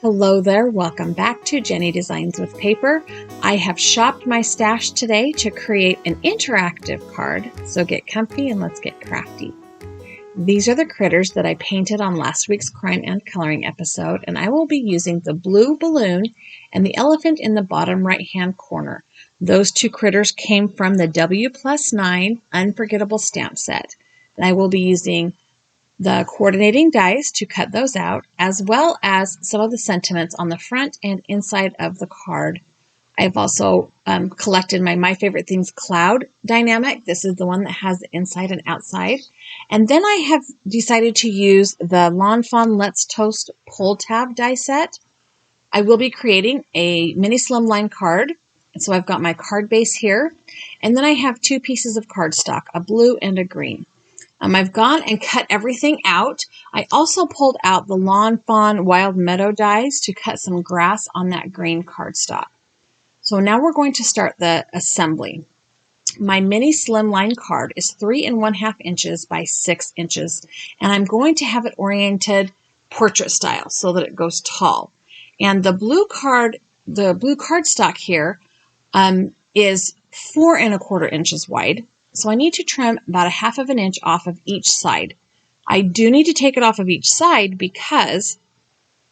Hello there, welcome back to Jennie Designs with Paper. I have shopped my stash today to create an interactive card, so get comfy and let's get crafty. These are the critters that I painted on last week's Crime and Coloring episode, and I will be using the blue balloon and the elephant in the bottom right-hand corner. Those two critters came from the W+9 Unforgettable stamp set. And I will be using the coordinating dies to cut those out, as well as some of the sentiments on the front and inside of the card. I've also collected my Favorite Things Cloud Dynamic. This is the one that has the inside and outside. And then I have decided to use the Lawn Fawn Let's Toast pull tab die set. I will be creating a mini slimline card. So I've got my card base here. And then I have two pieces of cardstock, a blue and a green. I've gone and cut everything out. I also pulled out the Lawn Fawn Wild Meadow dies to cut some grass on that green cardstock. So now we're going to start the assembly. My mini slimline card is 3 1/2 inches by 6 inches, and I'm going to have it oriented portrait style so that it goes tall. And the blue cardstock here is 4 1/4 inches wide. So I need to trim about 1/2 inch off of each side. I do need to take it off of each side because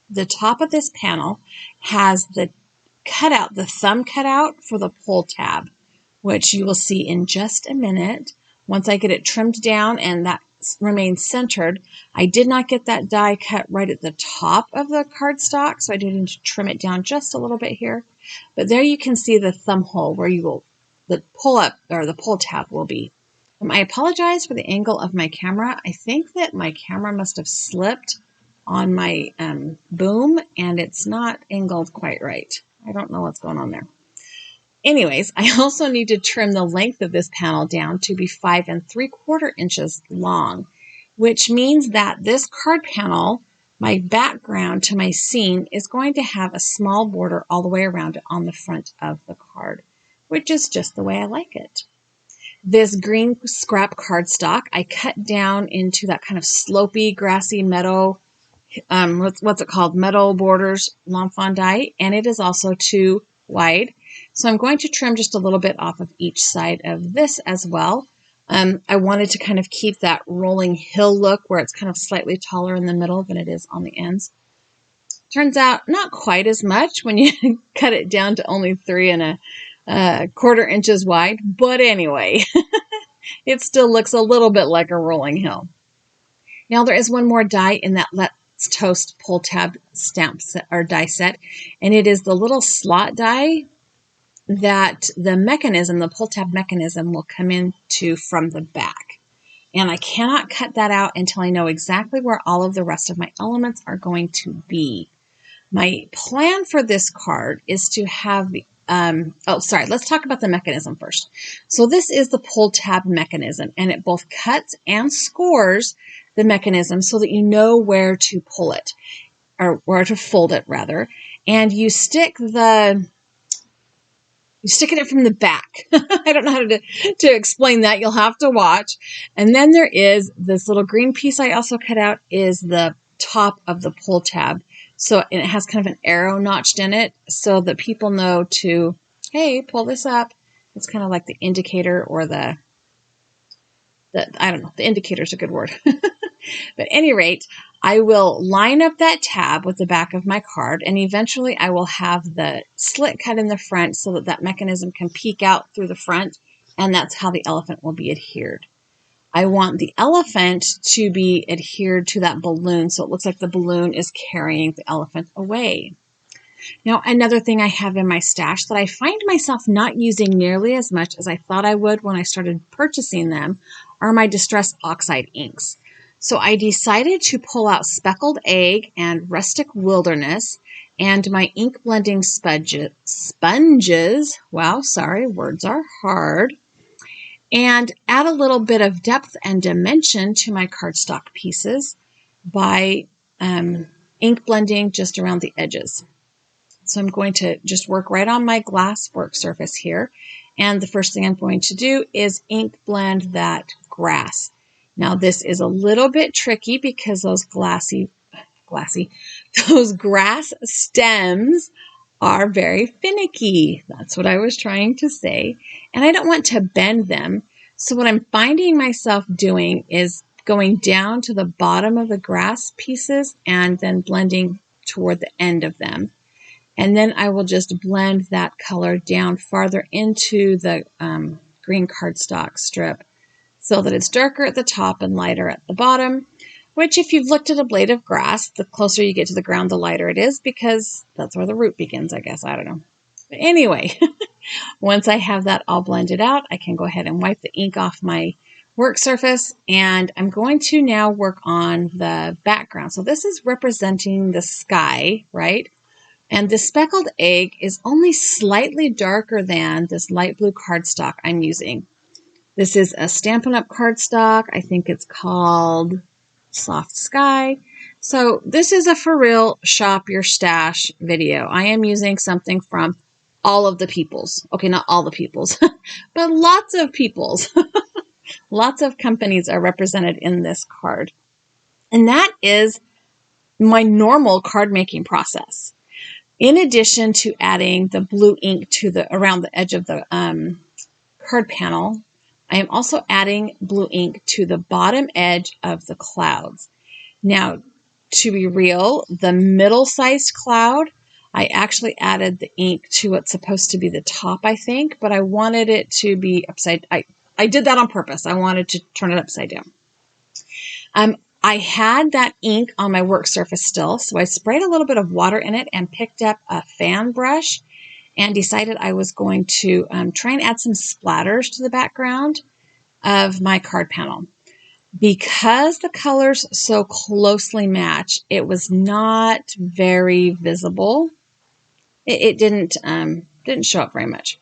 the top of this panel has the thumb cutout for the pull tab, which you will see in just a minute. Once I get it trimmed down and that remains centered, I did not get that die cut right at the top of the cardstock, so I did need to trim it down just a little bit here. But there you can see the thumb hole where the pull tab will be. I apologize for the angle of my camera. I think that my camera must have slipped on my boom and it's not angled quite right. I don't know what's going on there. Anyways, I also need to trim the length of this panel down to be 5 3/4 inches long, which means that this card panel, my background to my scene, is going to have a small border all the way around it on the front of the card, which is just the way I like it. This green scrap cardstock I cut down into that kind of slopey, grassy meadow, what's it called? Meadow borders Lawn Fawn die, and it is also too wide. So I'm going to trim just a little bit off of each side of this as well. I wanted to kind of keep that rolling hill look where it's kind of slightly taller in the middle than it is on the ends. Turns out not quite as much when you cut it down to only 3 1/4 inches wide, but anyway, it still looks a little bit like a rolling hill. Now there is one more die in that Let's Toast pull tab stamp set or die set, and it is the little slot die that the pull tab mechanism will come into from the back. And I cannot cut that out until I know exactly where all of the rest of my elements are going to be. My plan for this card is to have the let's talk about the mechanism first. So this is the pull tab mechanism, and it both cuts and scores the mechanism so that you know where to pull it, or where to fold it rather. And you stick it in from the back. I don't know how to explain that. You'll have to watch. And then there is this little green piece I also cut out is the top of the pull tab. So it has kind of an arrow notched in it so that people know to, hey, pull this up. It's kind of like the indicator or the indicator is a good word. But at any rate, I will line up that tab with the back of my card, and eventually I will have the slit cut in the front so that that mechanism can peek out through the front, and that's how the elephant will be adhered. I want the elephant to be adhered to that balloon so it looks like the balloon is carrying the elephant away. Now, another thing I have in my stash that I find myself not using nearly as much as I thought I would when I started purchasing them are my Distress Oxide inks. So I decided to pull out Speckled Egg and Rustic Wilderness and my ink blending sponges. Wow, sorry, words are hard. And add a little bit of depth and dimension to my cardstock pieces by ink blending just around the edges. So I'm going to just work right on my glass work surface here. And the first thing I'm going to do is ink blend that grass. Now this is a little bit tricky because those glassy glassy. Those grass stems are very finicky. That's what I was trying to say. And I don't want to bend them. So what I'm finding myself doing is going down to the bottom of the grass pieces and then blending toward the end of them. And then I will just blend that color down farther into the green cardstock strip so that it's darker at the top and lighter at the bottom, which if you've looked at a blade of grass, the closer you get to the ground, the lighter it is because that's where the root begins, I guess. I don't know. But anyway, once I have that all blended out, I can go ahead and wipe the ink off my work surface, and I'm going to now work on the background. So this is representing the sky, right? And this speckled egg is only slightly darker than this light blue cardstock I'm using. This is a Stampin' Up cardstock. I think it's called Soft Sky. So this is a for real shop your stash video. I am using something from all of the peoples. Okay, not all the peoples, but lots of peoples. Lots of companies are represented in this card. And that is my normal card making process. In addition to adding the blue ink to around the edge of the card panel, I am also adding blue ink to the bottom edge of the clouds. Now, to be real, the middle-sized cloud, I actually added the ink to what's supposed to be the top, I think, but I wanted it to be upside. I did that on purpose. I wanted to turn it upside down. I had that ink on my work surface still, so I sprayed a little bit of water in it and picked up a fan brush and decided I was going to try and add some splatters to the background of my card panel. Because the colors so closely match, it was not very visible. It didn't show up very much.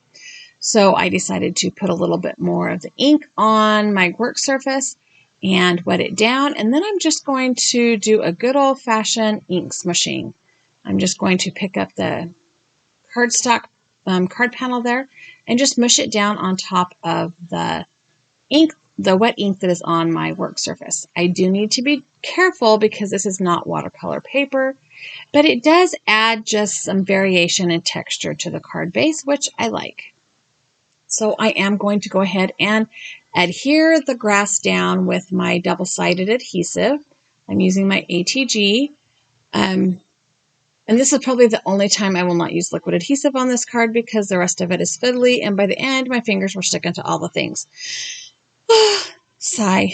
So I decided to put a little bit more of the ink on my work surface and wet it down. And then I'm just going to do a good old-fashioned ink smushing. I'm just going to pick up the cardstock card panel there and just mush it down on top of the ink, the wet ink that is on my work surface. I do need to be careful because this is not watercolor paper, but it does add just some variation and texture to the card base, which I like. So I am going to go ahead and adhere the grass down with my double-sided adhesive. I'm using my ATG. And this is probably the only time I will not use liquid adhesive on this card because the rest of it is fiddly. And by the end, my fingers were sticking to all the things. Sigh.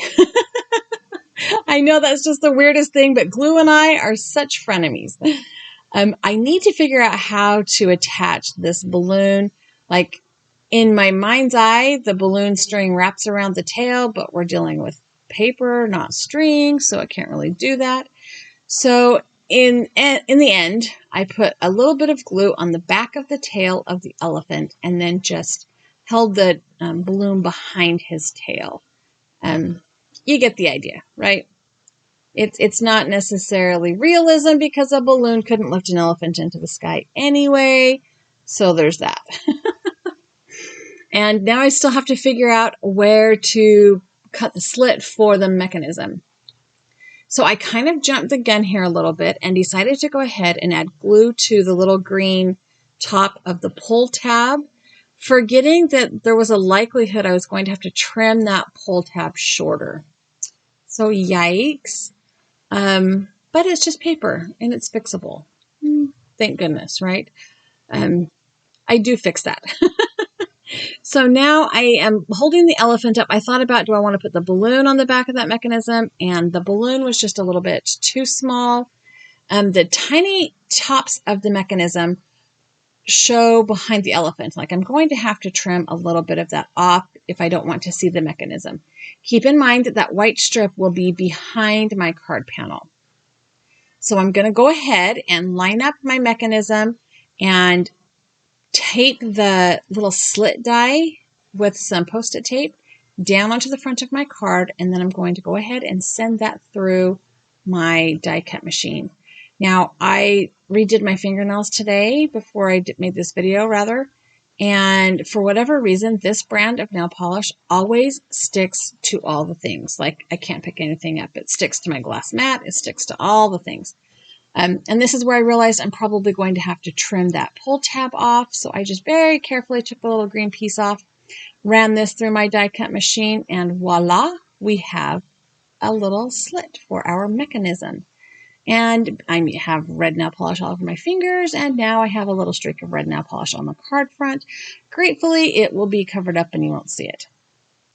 I know that's just the weirdest thing, but glue and I are such frenemies. I need to figure out how to attach this balloon. Like in my mind's eye, the balloon string wraps around the tail, but we're dealing with paper, not string, so I can't really do that. So in the end, I put a little bit of glue on the back of the tail of the elephant and then just held the balloon behind his tail. You get the idea, right? It's not necessarily realism because a balloon couldn't lift an elephant into the sky anyway. So there's that. And now I still have to figure out where to cut the slit for the mechanism. So I kind of jumped the gun here a little bit and decided to go ahead and add glue to the little green top of the pull tab, forgetting that there was a likelihood I was going to have to trim that pull tab shorter. So yikes. But it's just paper and it's fixable. Thank goodness, right? I do fix that. So now I am holding the elephant up. I thought about, do I want to put the balloon on the back of that mechanism? And the balloon was just a little bit too small. The tiny tops of the mechanism show behind the elephant. Like I'm going to have to trim a little bit of that off if I don't want to see the mechanism. Keep in mind that that white strip will be behind my card panel. So I'm going to go ahead and line up my mechanism and tape the little slit die with some Post-it tape down onto the front of my card, and then I'm going to go ahead and send that through my die cut machine. Now, I redid my fingernails today before I made this video, and for whatever reason, this brand of nail polish always sticks to all the things. Like, I can't pick anything up. It sticks to my glass mat. It sticks to all the things. And this is where I realized I'm probably going to have to trim that pull tab off. So I just very carefully took the little green piece off, ran this through my die cut machine, and voila, we have a little slit for our mechanism. And I have red nail polish all over my fingers, and now I have a little streak of red nail polish on the card front. Gratefully, it will be covered up and you won't see it.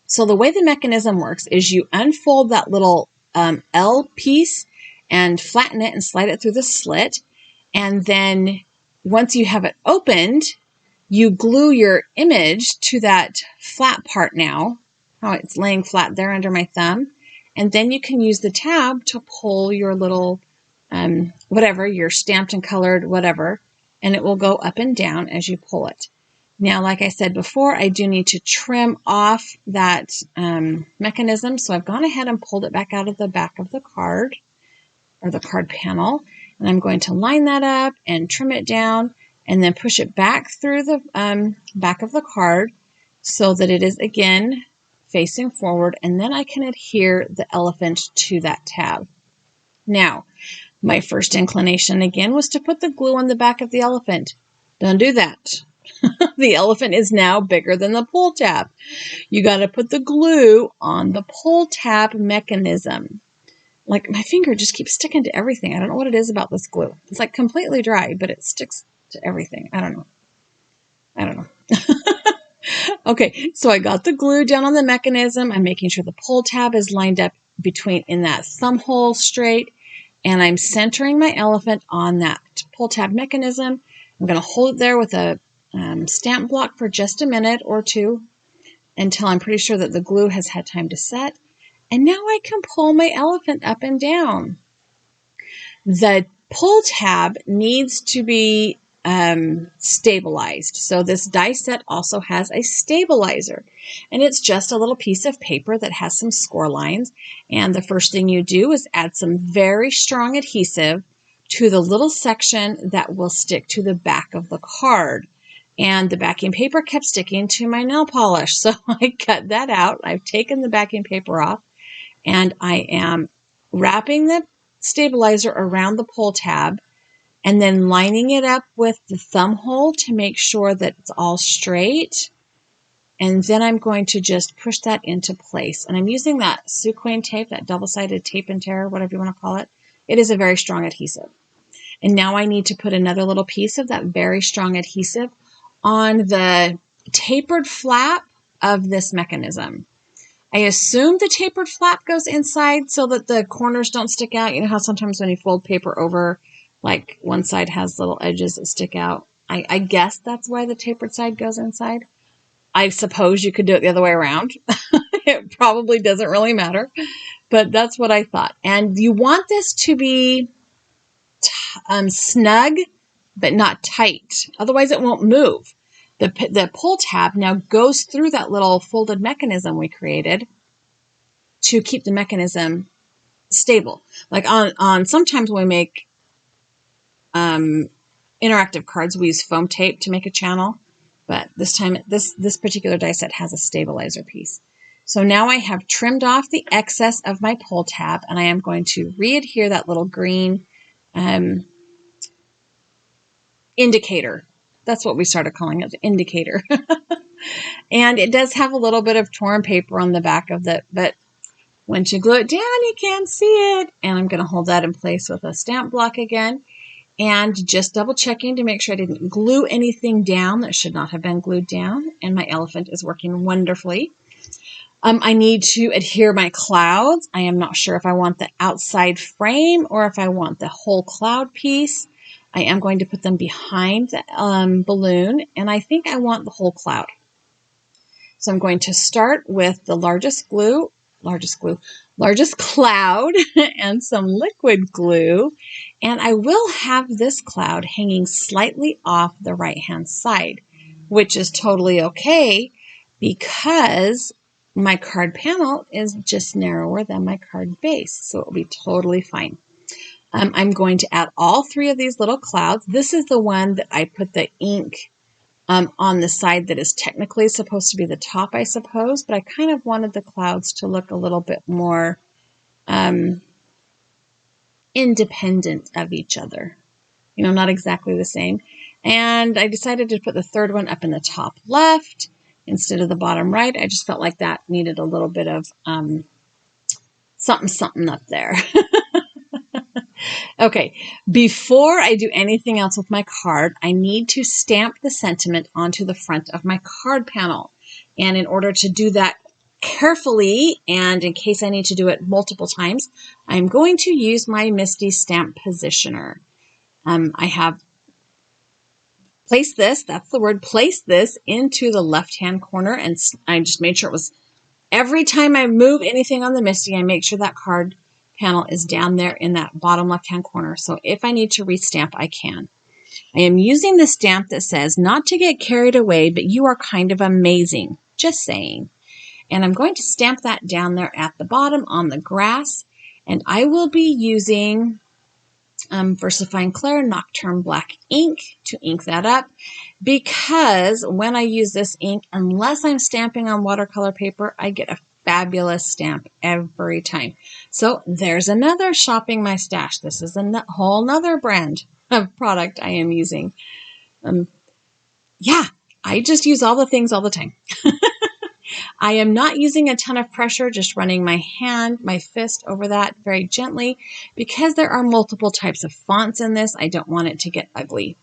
So the way the mechanism works is you unfold that little L piece and flatten it and slide it through the slit. And then once you have it opened, you glue your image to that flat part now, how it's laying flat there under my thumb. And then you can use the tab to pull your little, whatever, your stamped and colored whatever, and it will go up and down as you pull it. Now, like I said before, I do need to trim off that mechanism. So I've gone ahead and pulled it back out of the back of the card, or the card panel. And I'm going to line that up and trim it down and then push it back through the back of the card so that it is, again, facing forward. And then I can adhere the elephant to that tab. Now, my first inclination, again, was to put the glue on the back of the elephant. Don't do that. The elephant is now bigger than the pull tab. You got to put the glue on the pull tab mechanism. Like, my finger just keeps sticking to everything. I don't know what it is about this glue. It's like completely dry, but it sticks to everything. I don't know. Okay, so I got the glue down on the mechanism. I'm making sure the pull tab is lined up in that thumb hole straight, and I'm centering my elephant on that pull tab mechanism. I'm going to hold it there with a stamp block for just a minute or two until I'm pretty sure that the glue has had time to set. And now I can pull my elephant up and down. The pull tab needs to be stabilized. So this die set also has a stabilizer, and it's just a little piece of paper that has some score lines. And the first thing you do is add some very strong adhesive to the little section that will stick to the back of the card. And the backing paper kept sticking to my nail polish, so I cut that out. I've taken the backing paper off, and I am wrapping the stabilizer around the pull tab and then lining it up with the thumb hole to make sure that it's all straight. And then I'm going to just push that into place. And I'm using that sequin tape, that double-sided tape and tear, whatever you want to call it. It is a very strong adhesive. And now I need to put another little piece of that very strong adhesive on the tapered flap of this mechanism. I assume the tapered flap goes inside so that the corners don't stick out. You know how sometimes when you fold paper over, like one side has little edges that stick out. I guess that's why the tapered side goes inside. I suppose you could do it the other way around. It probably doesn't really matter, but that's what I thought. And you want this to be snug, but not tight. Otherwise it won't move. The pull tab now goes through that little folded mechanism we created to keep the mechanism stable. Like on sometimes when we make interactive cards, we use foam tape to make a channel, but this time this particular die set has a stabilizer piece. So now I have trimmed off the excess of my pull tab, and I am going to re-adhere that little green indicator. That's what we started calling it, the indicator. And it does have a little bit of torn paper on the back of it, but once you glue it down, you can't see it. And I'm going to hold that in place with a stamp block again, and just double checking to make sure I didn't glue anything down that should not have been glued down. And my elephant is working wonderfully. I need to adhere my clouds. I am not sure if I want the outside frame or if I want the whole cloud piece. I am going to put them behind the balloon, and I think I want the whole cloud. So I'm going to start with the largest cloud and some liquid glue, and I will have this cloud hanging slightly off the right-hand side, which is totally okay because my card panel is just narrower than my card base, so it will be totally fine. I'm going to add all three of these little clouds. This is the one that I put the ink on the side that is technically supposed to be the top, I suppose, but I kind of wanted the clouds to look a little bit more independent of each other. You know, not exactly the same. And I decided to put the third one up in the top left instead of the bottom right. I just felt like that needed a little bit of something up there. Okay, before I do anything else with my card, I need to stamp the sentiment onto the front of my card panel. And in order to do that carefully, and in case I need to do it multiple times, I'm going to use my Misty Stamp Positioner. I have placed this, that's the word, place this into the left-hand corner, and I just made sure it was, every time I move anything on the Misty, I make sure that card panel is down there in that bottom left-hand corner. So if I need to restamp, I can. I am using the stamp that says, not to get carried away, but you are kind of amazing. Just saying. And I'm going to stamp that down there at the bottom on the grass. And I will be using VersaFine Clair Nocturne Black ink to ink that up, because when I use this ink, unless I'm stamping on watercolor paper, I get a fabulous stamp every time. So there's another shopping my stash. This is a whole nother brand of product I am using. Yeah, I just use all the things all the time. I am not using a ton of pressure, just running my hand, my fist over that very gently, because there are multiple types of fonts in this. I don't want it to get ugly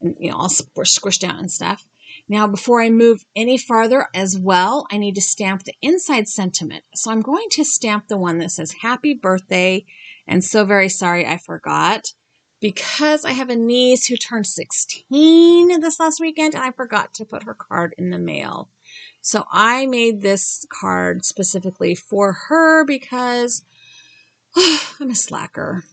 and, you know, all squished out and stuff. Now, before I move any farther as well, I need to stamp the inside sentiment. So I'm going to stamp the one that says happy birthday and so very sorry I forgot, because I have a niece who turned 16 this last weekend and I forgot to put her card in the mail. So I made this card specifically for her because I'm a slacker.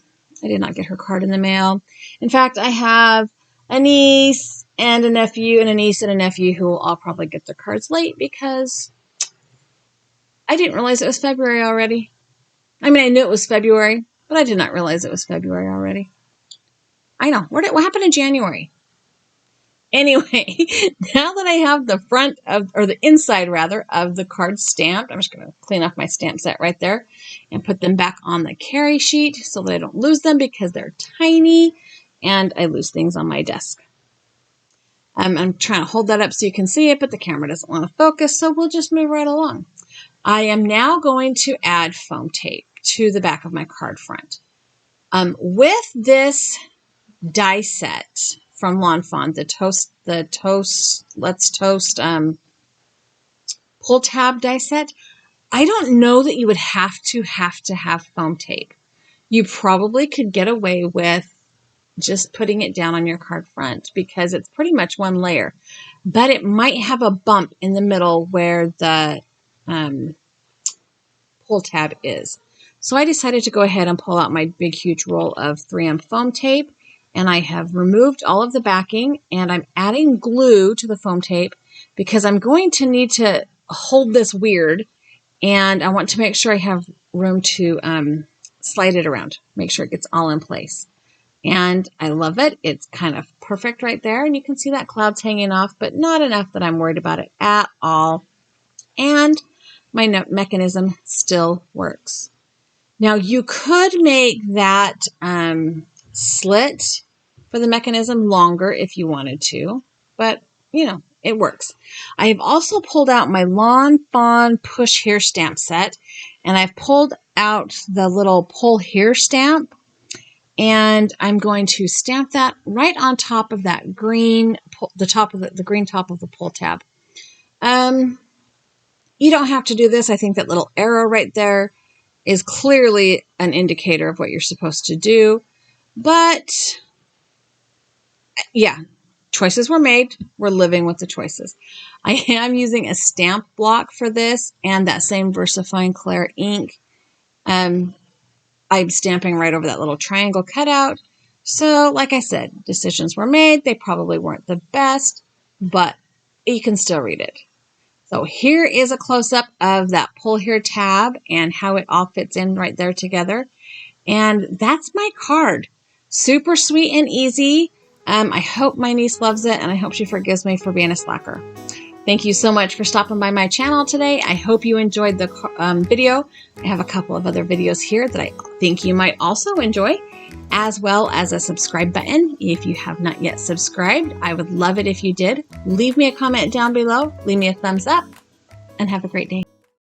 I did not get her card in the mail. In fact, I have a niece and a nephew and a niece and a nephew who will all probably get their cards late because I didn't realize it was February already. I mean, I knew it was February, but I did not realize it was February already. I know. What happened in January? Anyway, now that I have the front of, or the inside rather, of the card stamped, I'm just going to clean off my stamp set right there and put them back on the carry sheet so that I don't lose them, because they're tiny and I lose things on my desk. I'm trying to hold that up so you can see it, but the camera doesn't want to focus, so we'll just move right along. I am now going to add foam tape to the back of my card front. With this die set from Lawn Fawn, Let's Toast pull tab die set, I don't know that you would have to have foam tape. You probably could get away with just putting it down on your card front because it's pretty much one layer, but it might have a bump in the middle where the pull tab is. So I decided to go ahead and pull out my big huge roll of 3M foam tape, and I have removed all of the backing, and I'm adding glue to the foam tape because I'm going to need to hold this weird, and I want to make sure I have room to slide it around, make sure it gets all in place. And I love it. It's kind of perfect right there, and you can see that cloud's hanging off, but not enough that I'm worried about it at all. And my mechanism still works. Now, you could make that slit for the mechanism longer if you wanted to, but you know, it works. I have also pulled out my Lawn Fawn Push Here stamp set, and I've pulled out the little pull here stamp, and I'm going to stamp that right on top of that green, the green top of the pull tab. You don't have to do this. I think that little arrow right there is clearly an indicator of what you're supposed to do. But yeah, choices were made. We're living with the choices. I am using a stamp block for this and that same VersaFine Clair ink. I'm stamping right over that little triangle cutout. So like I said, decisions were made. They probably weren't the best, but you can still read it. So here is a close-up of that pull here tab and how it all fits in right there together. And that's my card. Super sweet and easy. I hope my niece loves it, and I hope she forgives me for being a slacker. Thank you so much for stopping by my channel today. I hope you enjoyed the video. I have a couple of other videos here that I think you might also enjoy, as well as a subscribe button. If you have not yet subscribed, I would love it if you did. Leave me a comment down below, leave me a thumbs up, and have a great day.